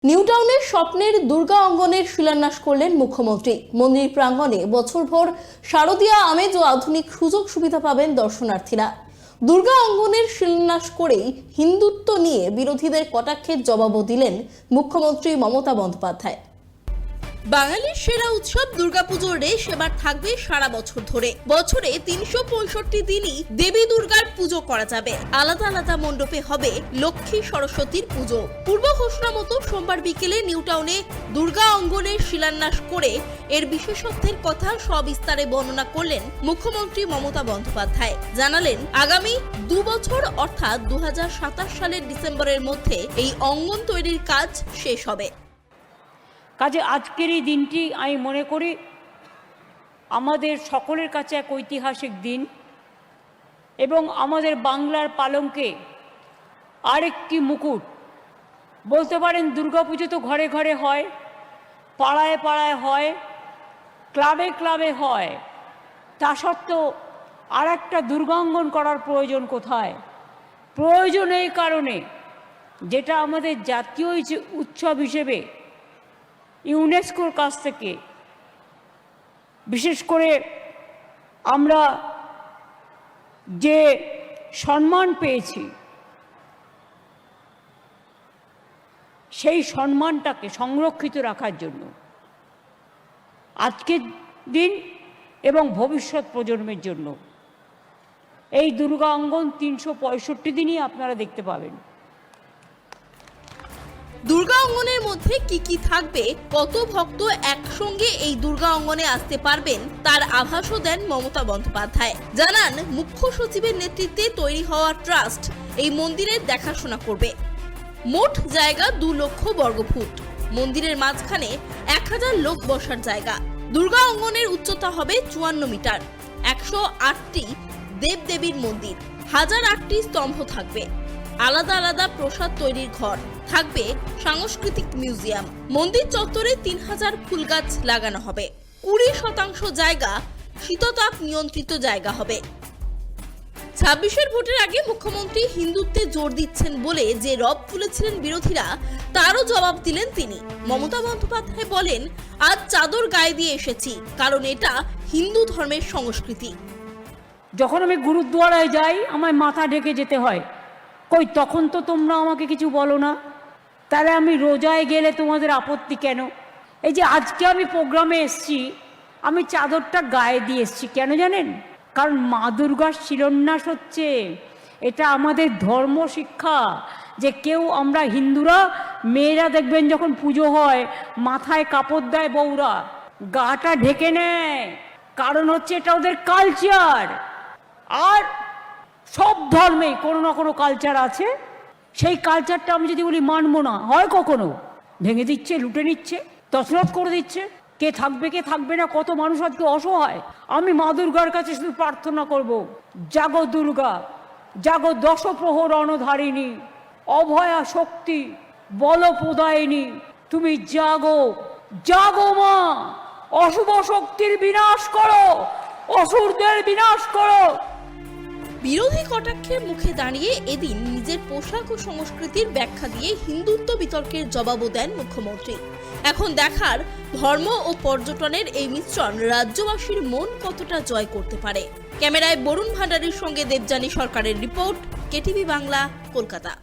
নিউটাউনের স্বপ্নের দুর্গা অঙ্গনের শিলান্যাস করলেন মুখ্যমন্ত্রী। মন্দির প্রাঙ্গণে বছরভর শারদীয়া আমেজ ও আধুনিক সুযোগ সুবিধা পাবেন দর্শনার্থীরা। দুর্গা অঙ্গনের শিলান্যাস করেই হিন্দুত্ব নিয়ে বিরোধীদের কটাক্ষের জবাবও দিলেন মুখ্যমন্ত্রী মমতা বন্দ্যোপাধ্যায়। বাঙালির সেরা উৎসব দুর্গাপুজোর রেশ এবার থাকবে সারা বছর ধরে। বছরে ৩৬৫ দিনই দেবী দুর্গার পুজো করা যাবে। আলাদা আলাদা মণ্ডপে হবে লক্ষ্মী সরস্বতীর পুজো। পূর্ব ঘোষণা মতো সোমবার বিকেলে নিউটাউনে দুর্গা অঙ্গনের শিলান্যাস করে এর বিশেষত্বের কথা সবিস্তারে বর্ণনা করলেন মুখ্যমন্ত্রী মমতা বন্দ্যোপাধ্যায়। জানালেন, আগামী ২ বছর অর্থাৎ ২০২৭ সালের ডিসেম্বরের মধ্যে এই অঙ্গন তৈরির কাজ শেষ হবে। কাজে আজকের এই দিনটি আমি মনে করি আমাদের সকলের কাছে এক ঐতিহাসিক দিন এবং আমাদের বাংলার পালঙ্কে আরেকটি মুকুট। বলতে পারেন দুর্গাপুজো তো ঘরে ঘরে হয়, পাড়ায় পাড়ায় হয়, ক্লাবে ক্লাবে হয়, তা সত্ত্বেও আর একটা দুর্গাঙ্গন করার প্রয়োজন কোথায়? প্রয়োজন এই কারণে, যেটা আমাদের জাতীয় উৎসব হিসেবে ইউনেস্কোর কাছ থেকে বিশেষ করে আমরা যে সম্মান পেয়েছি, সেই সম্মানটাকে সংরক্ষিত রাখার জন্য আজকের দিন এবং ভবিষ্যৎ প্রজন্মের জন্য এই দুর্গা অঙ্গন ৩৬৫ দিনই আপনারা দেখতে পাবেন। দুর্গা অঙ্গনের মধ্যে কি কি থাকবে, কত ভক্ত একসঙ্গে এই দুর্গা অঙ্গনে আসতে পারবেন, তার আভাসও দেন মমতা বন্দ্যোপাধ্যায়। জানান, মুখ্য সচিবের নেতৃত্বে তৈরি হওয়া ট্রাস্ট এই মন্দিরের দেখাশোনা করবে। মোট জায়গা ২ লক্ষ বর্গফুট। মন্দিরের মাঝখানে ১০০০ লোক বসার জায়গা। দুর্গা অঙ্গনের উচ্চতা হবে ৫৪ মিটার। ১০৮টি দেবদেবীর মন্দির, ১০০৮টি স্তম্ভ থাকবে। আলাদা আলাদা প্রসাদ তৈরির ঘর থাকবে। সাংস্কৃতিক মিউজিয়াম। মন্দির চত্বরে ৩০০০ ফুল গাছ লাগানো হবে। ২০% জায়গা শীততাপ নিয়ন্ত্রিত জায়গা হবে। ২৬-এর ভোটের আগে মুখ্যমন্ত্রী হিন্দুত্বে জোর দিচ্ছেন বলে যে রব তুলেছিলেন বিরোধীরা, তারও জবাব দিলেন তিনি। মমতা বন্দ্যোপাধ্যায় বলেন, আজ চাদর গায়ে দিয়ে এসেছি, কারণ এটা হিন্দু ধর্মের সংস্কৃতি। যখন আমি গুরুদ্বারায় যাই আমায় মাথা ঢেকে যেতে হয়, কই তখন তো তোমরা আমাকে কিছু বলো না, তাহলে আমি রোজায় গেলে তোমাদের আপত্তি কেন? এই যে আজকে আমি প্রোগ্রামে এসছি, আমি চাদরটা গায়ে দিয়ে এসছি, কেন জানেন? কারণ মা দুর্গার শিলান্যাস হচ্ছে। এটা আমাদের ধর্ম শিক্ষা যে কেউ আমরা হিন্দুরা মেয়েরা দেখবেন যখন পুজো হয় মাথায় কাপড় দেয় বউরা, গাটা ঢেকে নেয়, কারণ হচ্ছে এটা ওদের কালচার। আর সব ধর্মে কোনো না কোনো কালচার আছে। সেই কালচারটা আমি যদি বলি মানবো না, হয় কখনো ভেঙে দিচ্ছে, লুটে নিচ্ছে, তছনছ করে দিচ্ছে। কে থাকবে কে থাকবে না, কত মানুষ আজকে অসহায়। আমি মা দুর্গার কাছে শুধু প্রার্থনা করব, জাগো দুর্গা, জাগো দশপ্রহর অনধারিণী, অভয়া শক্তি বল প্রদায়িনী, তুমি জাগো, জাগো মা, অশুভ শক্তির বিনাশ করো, অসুরদের বিনাশ করো। বিরোধী কটাক্ষের মুখে দাঁড়িয়ে এদিন নিজের পোশাক ও সংস্কৃতির ব্যাখ্যা দিয়ে হিন্দুত্ব বিতর্কের জবাবও দেন মুখ্যমন্ত্রী। এখন দেখার, ধর্ম ও পর্যটনের এই মিশ্রণ রাজ্যবাসীর মন কতটা জয় করতে পারে। ক্যামেরায় বরুণ ভান্ডারীর সঙ্গে দেবযানী সরকারের রিপোর্ট, কেটিভি বাংলা, কলকাতা।